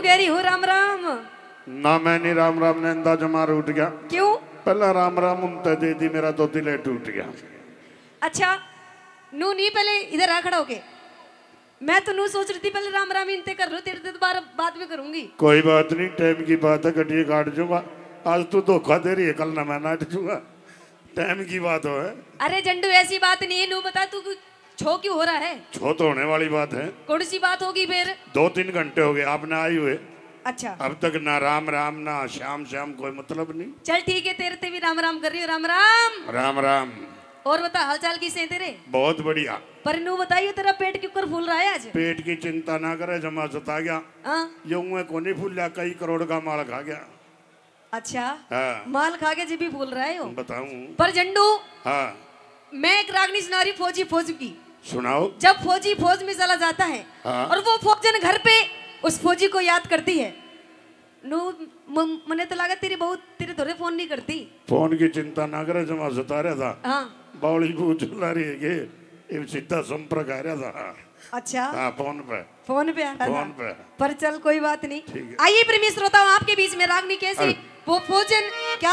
कह रही हूँ राम राम। ना मैं नहीं राम राम ने अंदाजा मार उठ गया। क्यों? पहला राम राम उनते दे दी, मेरा तो दिल टूट गया। अच्छा नू नहीं पहले इधर आ खड़ा होके, मैं तो नू सोच रही थी पहले राम राम इनते कर लो, तेरे से दोबारा बात भी करूंगी। कोई बात नहीं, टाइम की बात है, गड्डी काट दूंगा। आज तू धोखा दे रही है, कल ना मैं नाट दूंगा। टाइम की बात हो है। अरे जंडू ऐसी बात नहीं है, नू बता तू छो क्यों हो रहा है? छो तो होने वाली बात है। कौन सी बात होगी फिर? 2-3 घंटे हो गए आपने आए हुए, अच्छा अब तक ना राम राम ना श्याम श्याम, कोई मतलब नहीं। चल ठीक है, तेरे ते भी राम राम कर रही हो। राम राम। राम राम। और बता हालचाल कैसे हैं तेरे? बहुत बढ़िया। पर नू बताइए तेरा पेट क्यों कर फूल रहा है आज? पेट की चिंता ना करे, जमा सता गया। हाँ यूं को नहीं फूल, कई करोड़ का माल खा गया। अच्छा हाँ माल खा के जी भी फूल रहा है हो? बताऊं? पर जंडू हाँ मैं एक रागनी सुना रही फौजी फौज की। सुनाओ। जब फौजी फौज में चला जाता है हाँ। और वो फौजन घर पे उस फौजी को याद करती है, नू मने तो लगा तेरी बहुत तेरे थोड़े फोन नहीं करती। फोन की चिंता ना करे, जमा सता रहा था। हाँ बावली बू चला रही है, ये सीधा संपर्क आ रहा था। अच्छा हाँ फोन पे। फोन पे आ रहा फोन था। पे। पर चल कोई बात नहीं। ठीक है। आइए प्रेमी श्रोताओं, आपके बीच में रागनी कैसी वो फौजन क्या